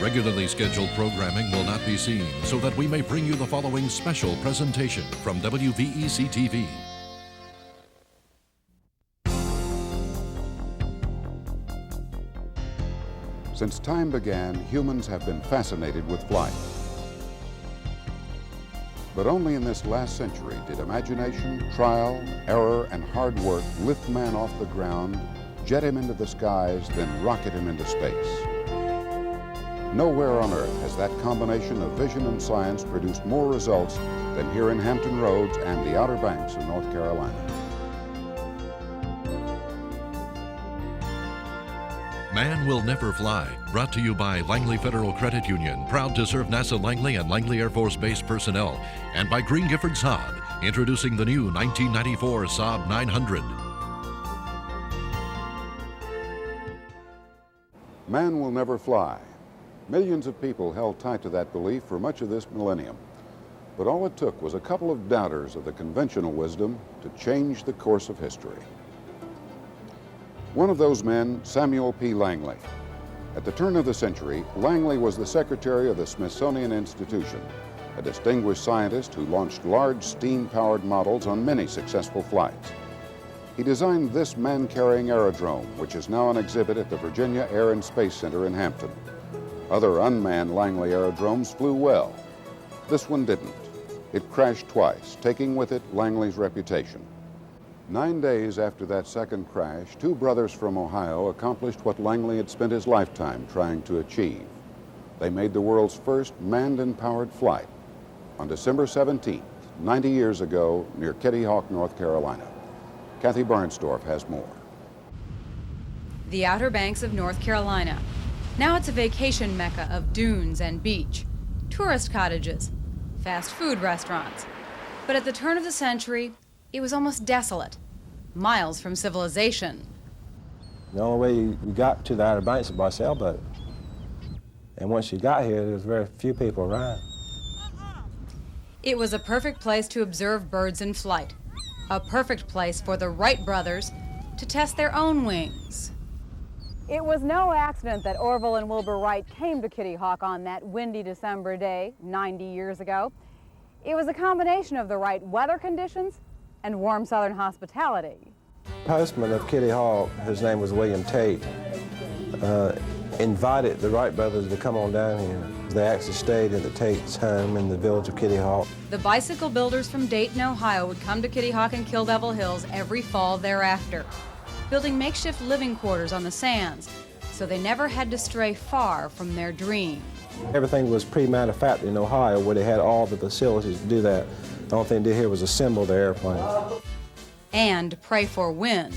Regularly scheduled programming will not be seen, so that we may bring you the following special presentation from WVEC TV. Since time began, humans have been fascinated with flight. But only in this last century did imagination, trial, error, and hard work lift man off the ground, jet him into the skies, then rocket him into space. Nowhere on Earth has that combination of vision and science produced more results than here in Hampton Roads and the Outer Banks of North Carolina. Man Will Never Fly, brought to you by Langley Federal Credit Union, proud to serve NASA Langley and Langley Air Force Base personnel, and by Green Gifford Saab, introducing the new 1994 Saab 900. Man will never fly. Millions of people held tight to that belief for much of this millennium. But all it took was a couple of doubters of the conventional wisdom to change the course of history. One of those men, Samuel P. Langley. At the turn of the century, Langley was the secretary of the Smithsonian Institution, a distinguished scientist who launched large steam-powered models on many successful flights. He designed this man-carrying aerodrome, which is now on exhibit at the Virginia Air and Space Center in Hampton. Other unmanned Langley aerodromes flew well. This one didn't. It crashed twice, taking with it Langley's reputation. 9 days after that second crash, two brothers from Ohio accomplished what Langley had spent his lifetime trying to achieve. They made the world's first manned and powered flight on December 17th, 90 years ago, near Kitty Hawk, North Carolina. Kathy Barnstorff has more. The Outer Banks of North Carolina. Now it's a vacation mecca of dunes and beach, tourist cottages, fast food restaurants. But at the turn of the century, it was almost desolate, miles from civilization. The only way you got to the Outer Banks was by sailboat. And once you got here, there was very few people around. It was a perfect place to observe birds in flight, a perfect place for the Wright brothers to test their own wings. It was no accident that Orville and Wilbur Wright came to Kitty Hawk on that windy December day 90 years ago. It was a combination of the right weather conditions and warm southern hospitality. Postman of Kitty Hawk, his name was William Tate, invited the Wright brothers to come on down here. They actually stayed at the Tate's home in the village of Kitty Hawk. The bicycle builders from Dayton, Ohio would come to Kitty Hawk and Kill Devil Hills every fall thereafter, building makeshift living quarters on the sands, so they never had to stray far from their dream. Everything was pre-manufactured in Ohio, where they had all the facilities to do that. The only thing they did here was assemble the airplane. And pray for wind.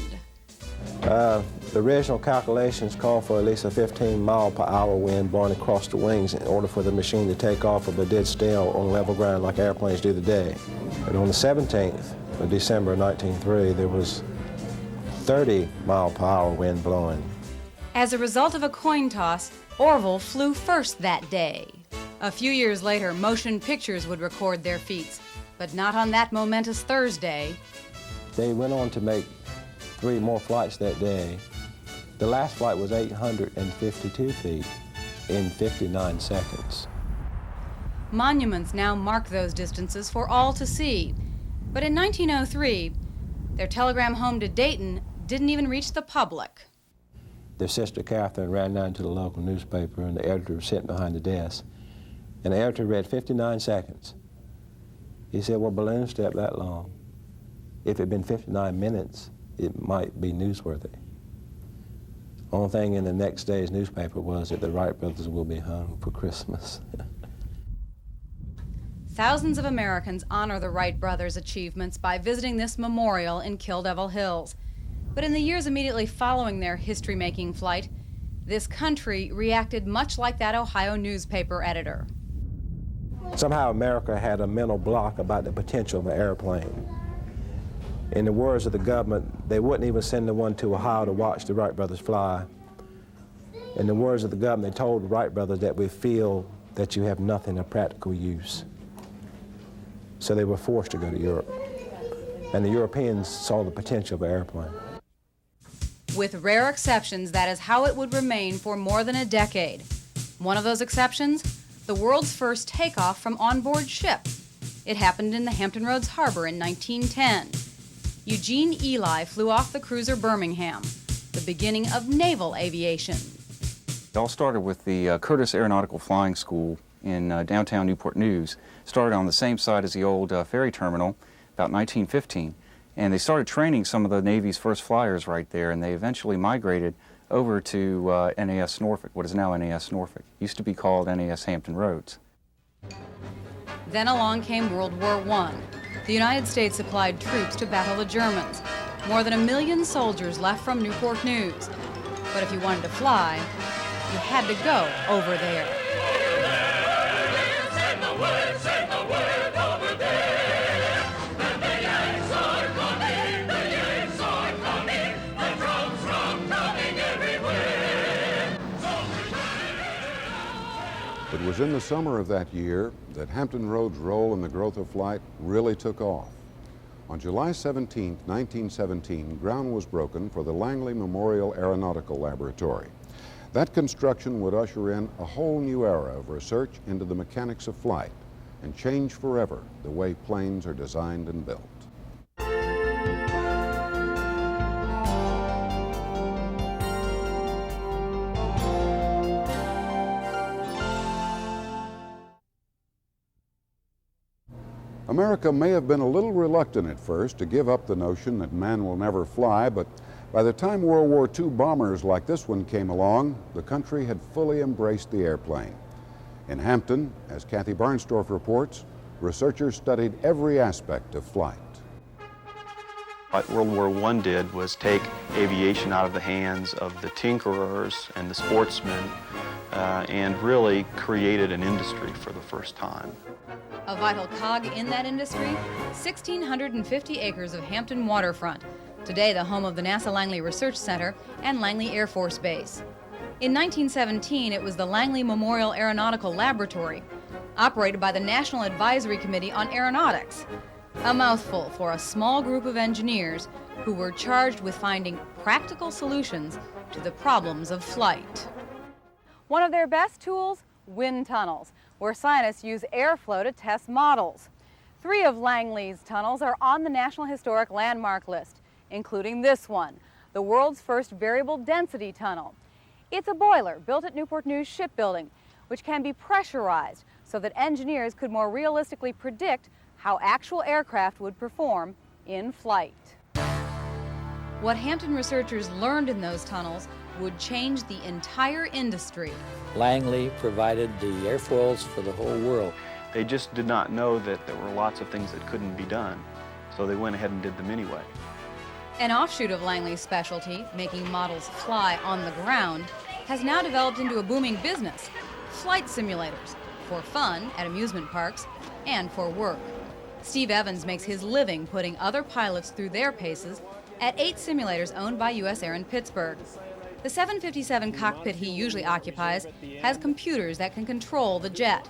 The original calculations called for at least a 15-mile-per-hour wind blowing across the wings in order for the machine to take off, but it did stay on level ground like airplanes do today. And on the 17th of December 1903, there was 30-mile-per-hour wind blowing. As a result of a coin toss, Orville flew first that day. A few years later, motion pictures would record their feats, but not on that momentous Thursday. They went on to make 3 more flights that day. The last flight was 852 feet in 59 seconds. Monuments now mark those distances for all to see. But in 1903, their telegram home to Dayton didn't even reach the public. Their sister Catherine ran down to the local newspaper, and the editor was sitting behind the desk. And the editor read 59 seconds. He said, well, balloon step that long. If it had been 59 minutes, it might be newsworthy. Only thing in the next day's newspaper was that the Wright brothers will be home for Christmas. Thousands of Americans honor the Wright brothers' achievements by visiting this memorial in Kill Devil Hills. But in the years immediately following their history-making flight, this country reacted much like that Ohio newspaper editor. Somehow America had a mental block about the potential of an airplane. In the words of the government, they wouldn't even send the one to Ohio to watch the Wright brothers fly. In the words of the government, they told the Wright brothers that we feel that you have nothing of practical use. So they were forced to go to Europe. And the Europeans saw the potential of an airplane. With rare exceptions, that is how it would remain for more than a decade. One of those exceptions, the world's first takeoff from onboard ship. It happened in the Hampton Roads harbor in 1910. Eugene Ely flew off the cruiser Birmingham, the beginning of naval aviation. It all started with the Curtis Aeronautical Flying School in downtown Newport News. Started on the same site as the old ferry terminal about 1915. And they started training some of the Navy's first flyers right there, and they eventually migrated over to NAS Norfolk, what is now NAS Norfolk. Used to be called NAS Hampton Roads. Then along came World War I. The United States supplied troops to battle the Germans. More than 1 million soldiers left from Newport News. But if you wanted to fly, you had to go over there. It was in the summer of that year that Hampton Roads' role in the growth of flight really took off. On July 17, 1917, ground was broken for the Langley Memorial Aeronautical Laboratory. That construction would usher in a whole new era of research into the mechanics of flight and change forever the way planes are designed and built. America may have been a little reluctant at first to give up the notion that man will never fly, but by the time World War II bombers like this one came along, the country had fully embraced the airplane. In Hampton, as Kathy Barnstorff reports, researchers studied every aspect of flight. What World War I did was take aviation out of the hands of the tinkerers and the sportsmen and really created an industry for the first time. A vital cog in that industry, 1,650 acres of Hampton waterfront, today the home of the NASA Langley Research Center and Langley Air Force Base. In 1917, it was the Langley Memorial Aeronautical Laboratory, operated by the National Advisory Committee on Aeronautics. A mouthful for a small group of engineers who were charged with finding practical solutions to the problems of flight. One of their best tools, wind tunnels, where scientists use airflow to test models. 3 of Langley's tunnels are on the National Historic Landmark list, including this one, the world's first variable density tunnel. It's a boiler built at Newport News Shipbuilding, which can be pressurized so that engineers could more realistically predict how actual aircraft would perform in flight. What Hampton researchers learned in those tunnels would change the entire industry. Langley provided the airfoils for the whole world. They just did not know that there were lots of things that couldn't be done, so they went ahead and did them anyway. An offshoot of Langley's specialty, making models fly on the ground, has now developed into a booming business, flight simulators, for fun at amusement parks and for work. Steve Evans makes his living putting other pilots through their paces at 8 simulators owned by U.S. Air in Pittsburgh. The 757 cockpit he usually occupies has computers that can control the jet.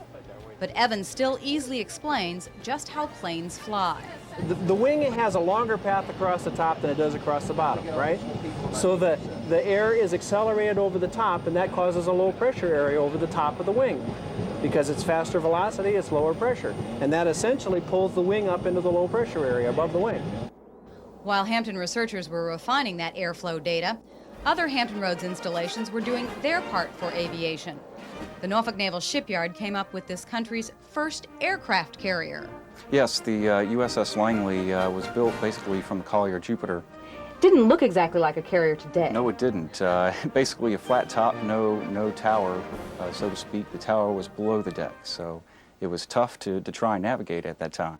But Evans still easily explains just how planes fly. The wing has a longer path across the top than it does across the bottom, right? So the air is accelerated over the top, and that causes a low pressure area over the top of the wing. Because it's faster velocity, it's lower pressure. And that essentially pulls the wing up into the low pressure area above the wing. While Hampton researchers were refining that airflow data, other Hampton Roads installations were doing their part for aviation. The Norfolk Naval Shipyard came up with this country's first aircraft carrier. Yes, the USS Langley was built basically from the Collier Jupiter. Didn't look exactly like a carrier today. No, it didn't. Basically a flat top, no tower, so to speak. The tower was below the deck, so it was tough to try and navigate at that time.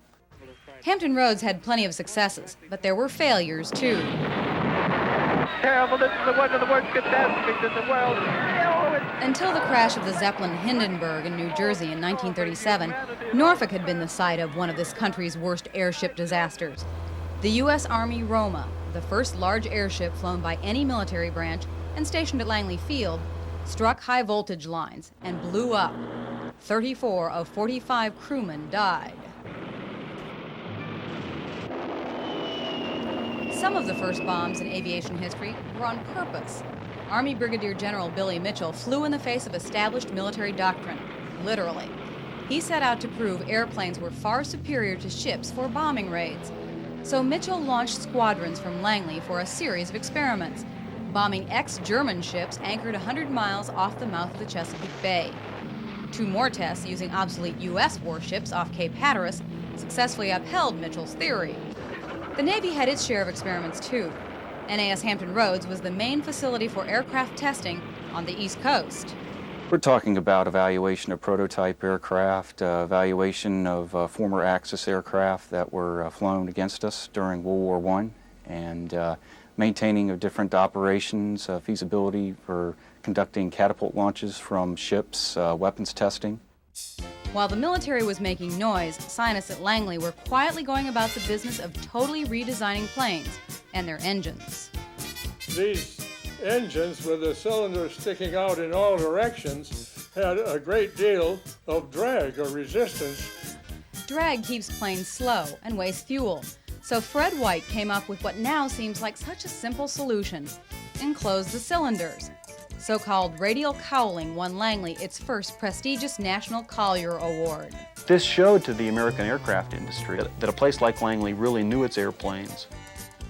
Hampton Roads had plenty of successes, but there were failures too. Terrible, this is one of the worst catastrophes in the world. Until the crash of the Zeppelin Hindenburg in New Jersey in 1937, Norfolk had been the site of one of this country's worst airship disasters. The U.S. Army Roma, the first large airship flown by any military branch and stationed at Langley Field, struck high voltage lines and blew up. 34 of 45 crewmen died. Some of the first bombs in aviation history were on purpose. Army Brigadier General Billy Mitchell flew in the face of established military doctrine, literally. He set out to prove airplanes were far superior to ships for bombing raids. So Mitchell launched squadrons from Langley for a series of experiments, bombing ex-German ships anchored 100 miles off the mouth of the Chesapeake Bay. 2 more tests using obsolete U.S. warships off Cape Hatteras successfully upheld Mitchell's theory. The Navy had its share of experiments too. NAS Hampton Roads was the main facility for aircraft testing on the East Coast. We're talking about evaluation of prototype aircraft, evaluation of former Axis aircraft that were flown against us during World War I, and maintaining of different operations, feasibility for conducting catapult launches from ships, weapons testing. While the military was making noise, scientists at Langley were quietly going about the business of totally redesigning planes and their engines. These engines with the cylinders sticking out in all directions had a great deal of drag or resistance. Drag keeps planes slow and wastes fuel. So Fred Wright came up with what now seems like such a simple solution: enclose the cylinders. So-called radial cowling won Langley its first prestigious National Collier Award. This showed to the American aircraft industry that a place like Langley really knew its airplanes.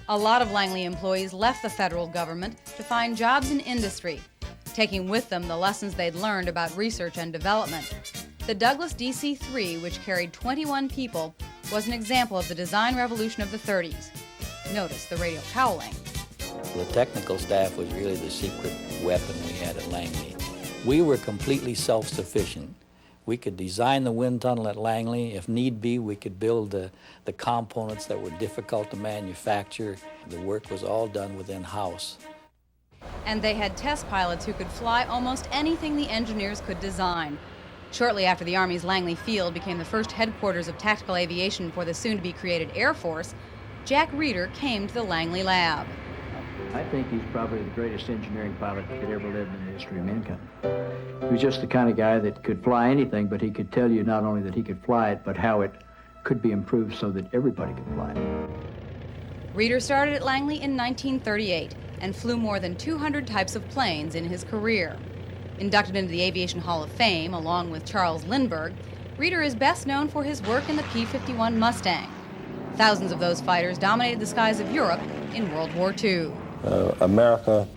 A lot of Langley employees left the federal government to find jobs in industry, taking with them the lessons they'd learned about research and development. The Douglas DC-3, which carried 21 people, was an example of the design revolution of the 30s. Notice the radial cowling. The technical staff was really the secret weapon we had at Langley. We were completely self-sufficient. We could design the wind tunnel at Langley. If need be, we could build the components that were difficult to manufacture. The work was all done within house. And they had test pilots who could fly almost anything the engineers could design. Shortly after the Army's Langley Field became the first headquarters of tactical aviation for the soon-to-be-created Air Force, Jack Reeder came to the Langley lab. I think he's probably the greatest engineering pilot that ever lived in the history of mankind. He was just the kind of guy that could fly anything, but he could tell you not only that he could fly it, but how it could be improved so that everybody could fly it. Reeder started at Langley in 1938 and flew more than 200 types of planes in his career. Inducted into the Aviation Hall of Fame along with Charles Lindbergh, Reeder is best known for his work in the P-51 Mustang. Thousands of those fighters dominated the skies of Europe in World War II. America,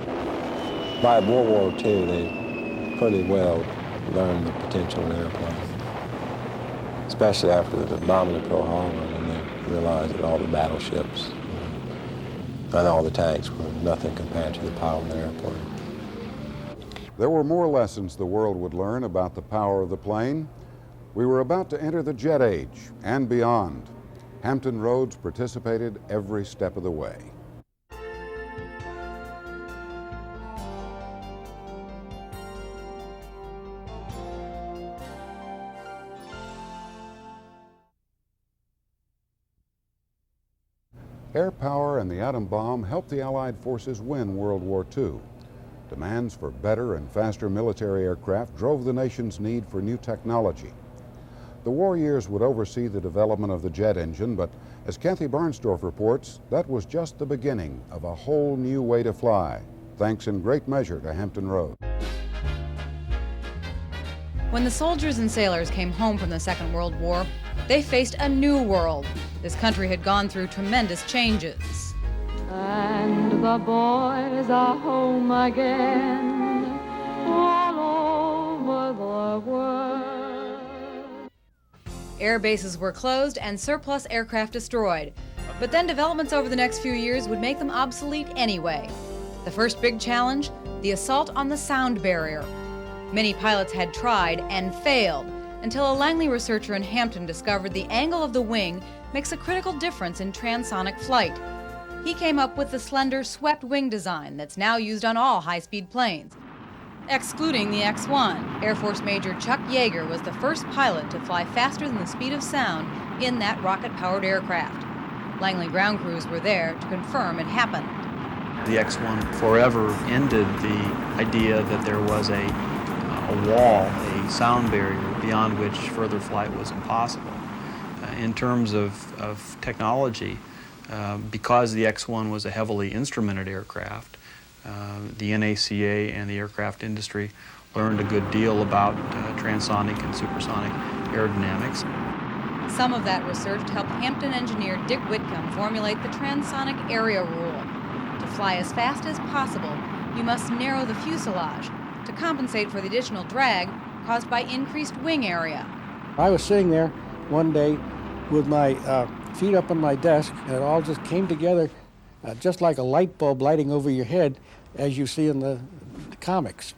by World War II, they pretty well learned the potential in airplanes, especially after the bombing of Pearl Harbor, and they realized that all the battleships and all the tanks were nothing compared to the power of the airplane. There were more lessons the world would learn about the power of the plane. We were about to enter the jet age and beyond. Hampton Roads participated every step of the way. Air power and the atom bomb helped the Allied forces win World War II. Demands for better and faster military aircraft drove the nation's need for new technology. The war years would oversee the development of the jet engine, but as Kathy Barnstorff reports, that was just the beginning of a whole new way to fly, thanks in great measure to Hampton Roads. When the soldiers and sailors came home from the Second World War, they faced a new world. This country had gone through tremendous changes. And the boys are home again, all over the world. Air bases were closed and surplus aircraft destroyed. But then developments over the next few years would make them obsolete anyway. The first big challenge, the assault on the sound barrier. Many pilots had tried and failed, until a Langley researcher in Hampton discovered the angle of the wing makes a critical difference in transonic flight. He came up with the slender swept wing design that's now used on all high-speed planes, excluding the X-1. Air Force Major Chuck Yeager was the first pilot to fly faster than the speed of sound in that rocket-powered aircraft. Langley ground crews were there to confirm it happened. The X-1 forever ended the idea that there was a wall, a sound barrier, beyond which further flight was impossible. In terms of technology, because the X-1 was a heavily instrumented aircraft, The NACA and the aircraft industry learned a good deal about transonic and supersonic aerodynamics. Some of that research helped Hampton engineer Dick Whitcomb formulate the transonic area rule. To fly as fast as possible, you must narrow the fuselage to compensate for the additional drag caused by increased wing area. I was sitting there one day with my feet up on my desk, and it all just came together just like a light bulb lighting over your head, as you see in the comics.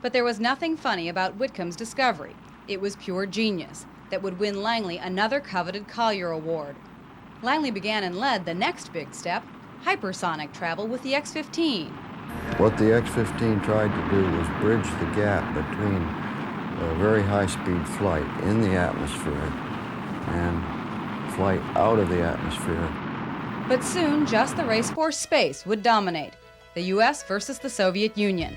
But there was nothing funny about Whitcomb's discovery. It was pure genius that would win Langley another coveted Collier Award. Langley began and led the next big step, hypersonic travel with the X-15. What the X-15 tried to do was bridge the gap between a very high-speed flight in the atmosphere and flight out of the atmosphere. But soon, just the race for space would dominate, the U.S. versus the Soviet Union.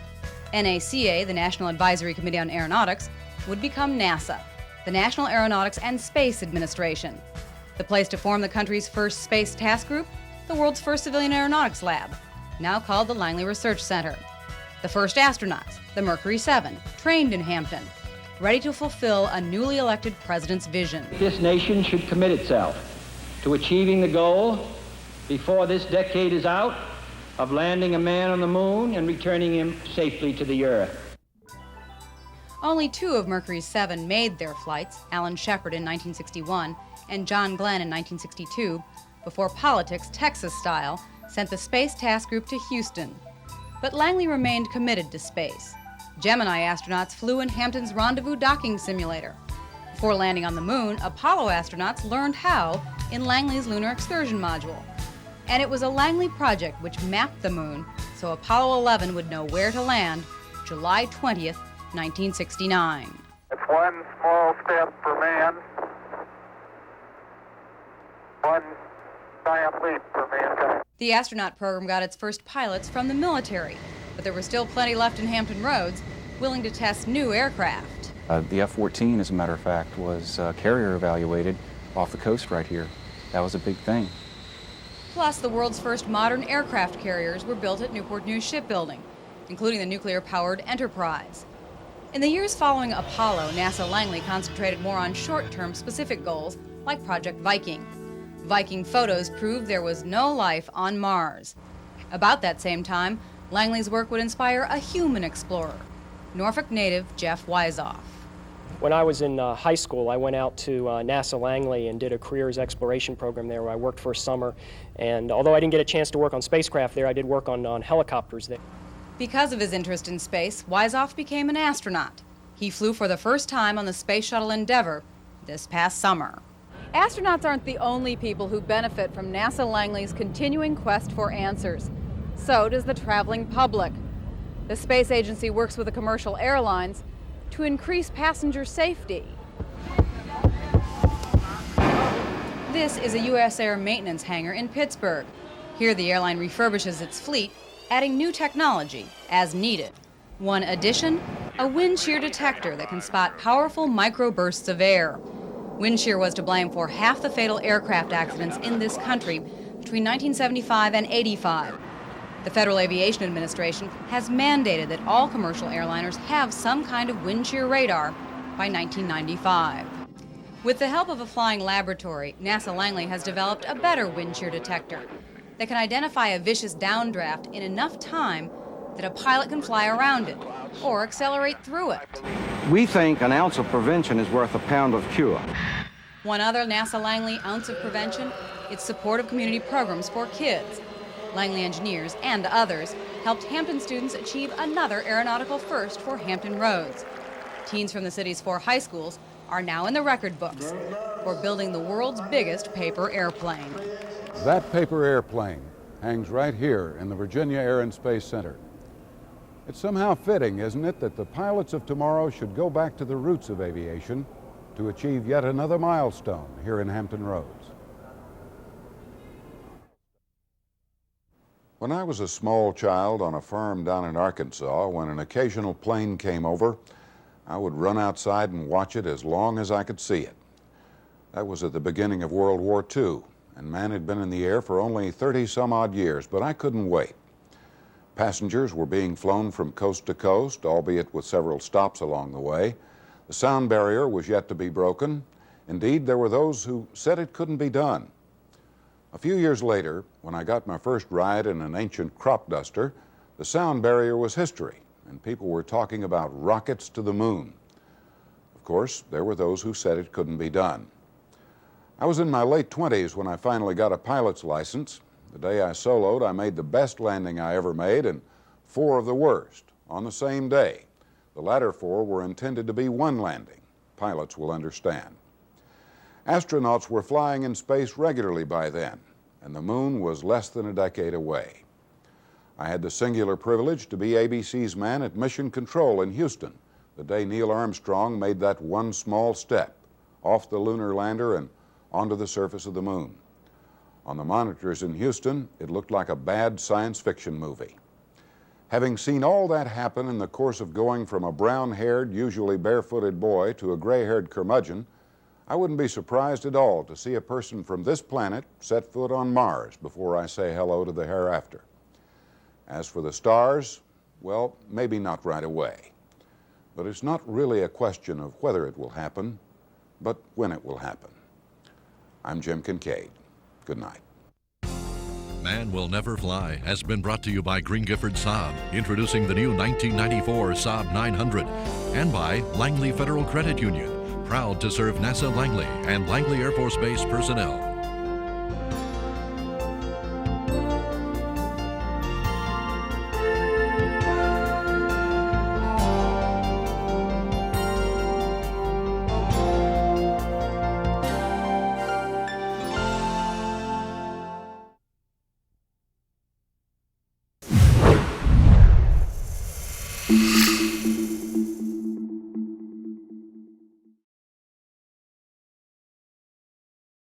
NACA, the National Advisory Committee on Aeronautics, would become NASA, the National Aeronautics and Space Administration. The place to form the country's first space task group, the world's first civilian aeronautics lab, now called the Langley Research Center. The first astronauts, the Mercury 7, trained in Hampton, ready to fulfill a newly elected president's vision. This nation should commit itself to achieving the goal before this decade is out of landing a man on the moon and returning him safely to the Earth. Only 2 of Mercury's 7 made their flights, Alan Shepard in 1961 and John Glenn in 1962, before politics, Texas style, sent the Space Task Group to Houston. But Langley remained committed to space. Gemini astronauts flew in Hampton's Rendezvous docking simulator. Before landing on the moon, Apollo astronauts learned how in Langley's Lunar Excursion Module. And it was a Langley project which mapped the moon so Apollo 11 would know where to land July 20th, 1969. It's one small step for man, one giant leap for mankind. The astronaut program got its first pilots from the military, but there were still plenty left in Hampton Roads willing to test new aircraft. The F-14, as a matter of fact, was carrier evaluated off the coast right here. That was a big thing. Plus, the world's first modern aircraft carriers were built at Newport News Shipbuilding, including the nuclear-powered Enterprise. In the years following Apollo, NASA Langley concentrated more on short-term specific goals, like Project Viking. Viking photos proved there was no life on Mars. About that same time, Langley's work would inspire a human explorer, Norfolk native Jeff Weisoff. When I was in high school, I went out to NASA Langley and did a careers exploration program there where I worked for a summer. And although I didn't get a chance to work on spacecraft there, I did work on helicopters there. Because of his interest in space, Weisoff became an astronaut. He flew for the first time on the Space Shuttle Endeavour this past summer. Astronauts aren't the only people who benefit from NASA Langley's continuing quest for answers. So does the traveling public. The space agency works with the commercial airlines to increase passenger safety. This is a U.S. Air maintenance hangar in Pittsburgh. Here the airline refurbishes its fleet, adding new technology as needed. One addition, a wind shear detector that can spot powerful microbursts of air. Wind shear was to blame for half the fatal aircraft accidents in this country between 1975 and 85. The Federal Aviation Administration has mandated that all commercial airliners have some kind of wind shear radar by 1995. With the help of a flying laboratory, NASA Langley has developed a better wind shear detector that can identify a vicious downdraft in enough time that a pilot can fly around it or accelerate through it. We think an ounce of prevention is worth a pound of cure. One other NASA Langley ounce of prevention, its support of community programs for kids. Langley engineers and others helped Hampton students achieve another aeronautical first for Hampton Roads. Teens from the city's 4 high schools are now in the record books for building the world's biggest paper airplane. That paper airplane hangs right here in the Virginia Air and Space Center. It's somehow fitting, isn't it, that the pilots of tomorrow should go back to the roots of aviation to achieve yet another milestone here in Hampton Roads. When I was a small child on a farm down in Arkansas, when an occasional plane came over, I would run outside and watch it as long as I could see it. That was at the beginning of World War II, and man had been in the air for only 30-some-odd years, but I couldn't wait. Passengers were being flown from coast to coast, albeit with several stops along the way. The sound barrier was yet to be broken. Indeed, there were those who said it couldn't be done. A few years later, when I got my first ride in an ancient crop duster, the sound barrier was history, and people were talking about rockets to the moon. Of course, there were those who said it couldn't be done. I was in my late 20s when I finally got a pilot's license. The day I soloed, I made the best landing I ever made and 4 of the worst on the same day. The latter 4 were intended to be one landing. Pilots will understand. Astronauts were flying in space regularly by then, and the moon was less than a decade away. I had the singular privilege to be ABC's man at Mission Control in Houston the day Neil Armstrong made that one small step off the lunar lander and onto the surface of the moon. On the monitors in Houston, it looked like a bad science fiction movie. Having seen all that happen in the course of going from a brown-haired, usually barefooted boy to a gray-haired curmudgeon, I wouldn't be surprised at all to see a person from this planet set foot on Mars before I say hello to the hereafter. As for the stars, well, maybe not right away. But it's not really a question of whether it will happen, but when it will happen. I'm Jim Kincaid. Good night. Man Will Never Fly has been brought to you by Green Gifford Saab, introducing the new 1994 Saab 900, and by Langley Federal Credit Union, proud to serve NASA Langley and Langley Air Force Base personnel.